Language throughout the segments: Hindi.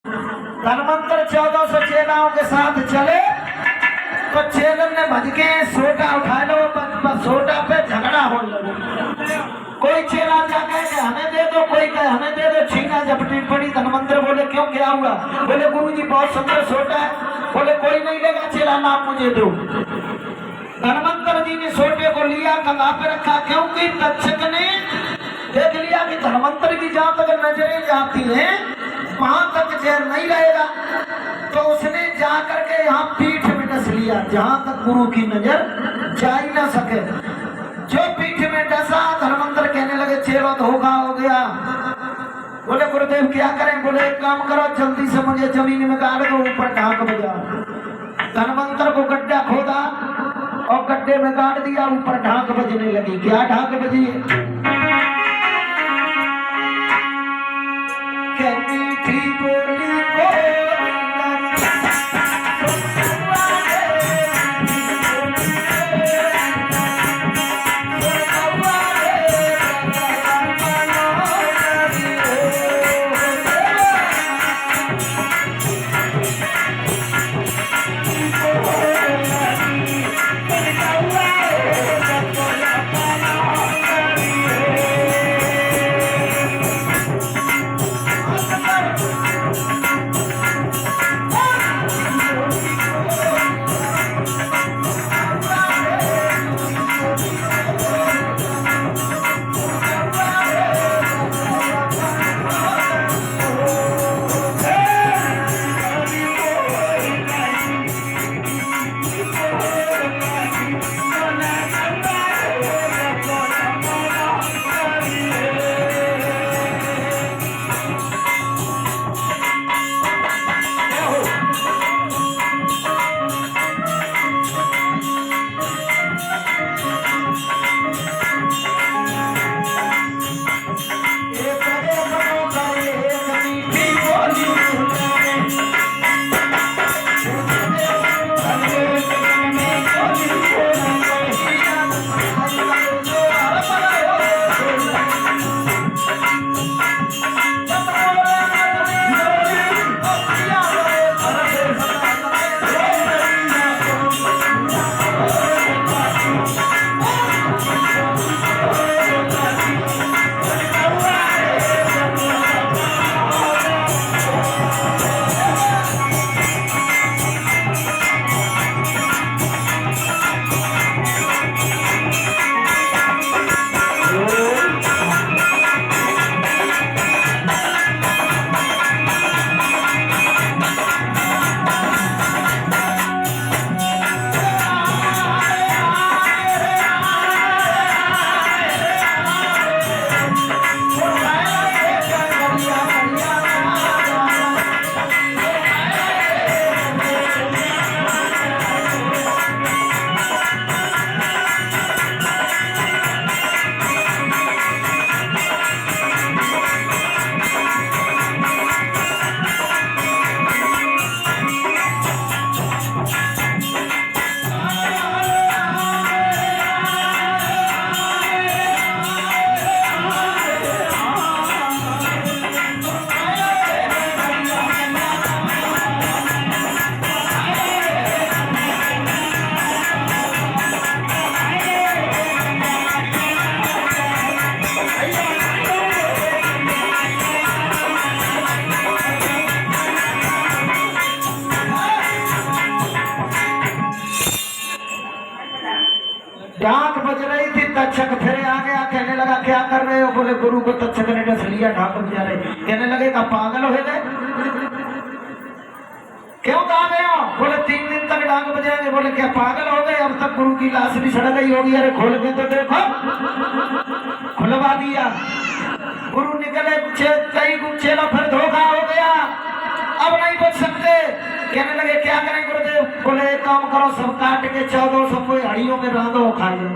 धनवंतर 1400 चेलाओं के साथ चले तो चेलन ने भज के सोटा उठा लो, सोटा पे झगड़ा हो लगे। कोई चेला जाके हमें दे दो, कोई कहे हमें दे दो, छीना झपटी पड़ी। धनवंतर बोले क्यों, क्या हुआ? बोले गुरुजी बहुत सुंदर सोटा है। बोले कोई नहीं लेगा, चेला नाम मुझे दो। धनवंतर जी ने सोटे को लिया, कंधा पे रखा, क्योंकि तक्षक ने देख लिया कि धनवंतर की जहां तक नजरें जाती हैं वहां तक जहर नहीं रहेगा, तो उसने जाकर के यहाँ पीठ में डस लिया जहां तक गुरु की नजर जा ही ना सके। जो पीठ में डसा, धनवंतर कहने लगे चेलो धोखा हो गया। बोले गुरुदेव क्या करें? बोले एक काम करो, जल्दी से मुझे जमीन में गाड़ दो, ऊपर ढाक बजा। धनवंतर को गड्ढा खोदा और गड्ढे में गाड़ दिया, ऊपर ढाक बजने लगी। क्या ढाक बजी? मीठी बोली ढाक बज रही थी, तक्षक फिर आ गया, कहने लगा क्या कर रहे हो? बोले गुरु को तक्षक ने डस लिया, ढाक बजा रहे। कहने लगे का पागल हो गए? क्यों कहा गए हो? बोले 3 दिन तक ढाक बजाएंगे। बोले क्या पागल हो गए? अब तक गुरु की लाश भी सड़ गई होगी। अरे खोल के तो देखो। खुलवा दिया। गुरु निकले, कई चेला फिर धोखा हो गया, अब नहीं बच सकते। कहने लगे क्या करें गुरुदेव? बोले एक काम करो, सब काट के 1400 को हड़ियों में रांधो खाइए।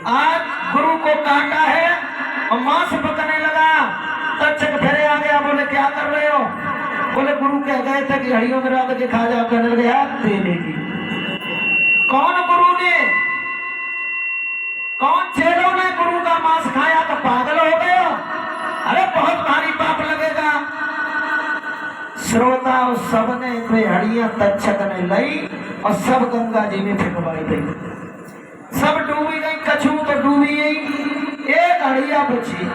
आज गुरु को काटा है और मांस पकने लगा। तक्षक फिर आ गया, बोले क्या कर रहे हो? बोले गुरु कह गए थे कि हड़ियों में रांध के खा जाओ। कहने लगे यार देने की कौन गुरु ने, कौन चेलों ने गुरु का मांस खाया? तो पागल हो गए हो? अरे बहुत भारी पाप लगेगा। श्रोता सबने बेहड़ियां तक्षक ने लई और सब गंगा जी में फेंकवाई गई। सब डूबी गई, कछू तो डूबी गई, एक हड़िया बची।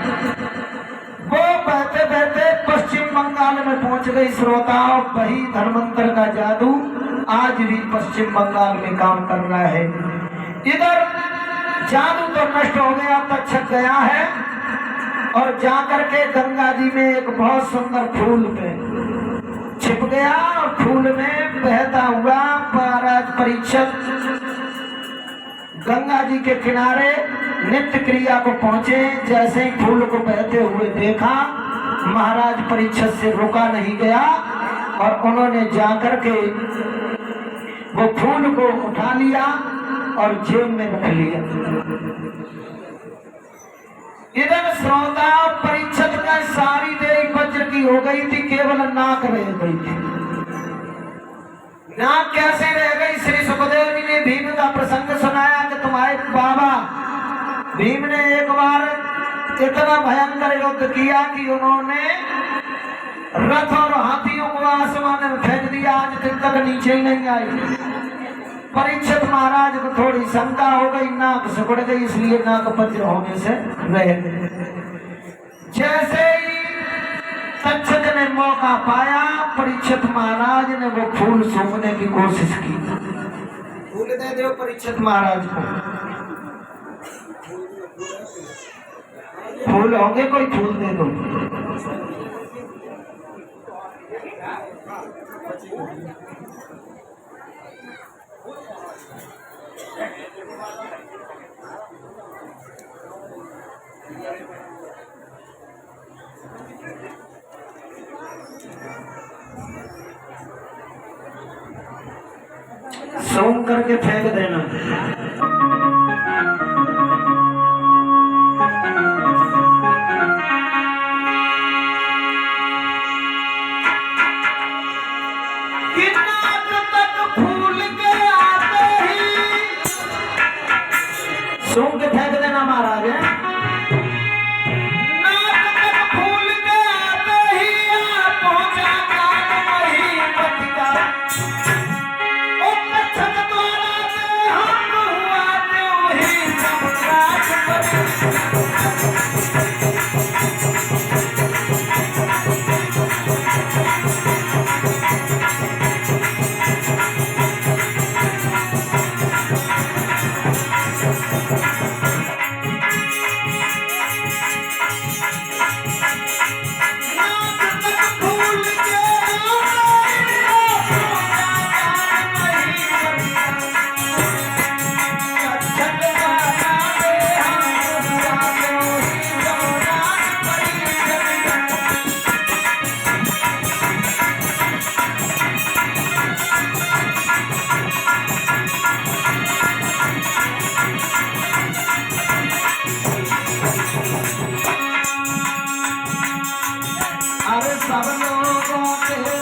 वो बहते बहते पश्चिम बंगाल में पहुंच गई। श्रोताओं, वही धर्मांतर का जादू आज भी पश्चिम बंगाल में काम कर रहा है। इधर जादू तो नष्ट हो गया, तक्षक गया है और जाकर के गंगा जी में एक बहुत सुंदर फूल पे छिप गया और फूल में बहता हुआ महाराज परीक्षित गंगा जी के किनारे नित्य क्रिया को पहुंचे। जैसे ही फूल को बहते हुए देखा, महाराज परीक्षित से रुका नहीं गया और उन्होंने जाकर के वो फूल को उठा लिया और जेब में रख लिया। इधर श्रोता परीक्षित का सारी देह वज्र की हो गई थी, केवल नाक रह गई थी। नाक कैसे रह गई? श्री सुखदेव जी ने भीम का प्रसंग सुनाया कि तुम्हारे बाबा भीम ने एक बार इतना भयंकर युद्ध किया कि उन्होंने रथ और हाथियों को आसमान में फेंक दिया, आज दिन तक नीचे ही नहीं आई। परीक्षित महाराज को थोड़ी शंका हो गई, नाक सिकुड़ गई, इसलिए नाक वज्र होने से रह गए। जैसे ही तक्षक ने मौका पाया, परीक्षित महाराज ने वो फूल सूंघने की कोशिश की। फूल दे दो परीक्षित महाराज को। फूल होंगे, कोई फूल दे दो। सूंघ करके फेंक देना। सूंघ के फेंक देना महाराज। अरे सब लोगों के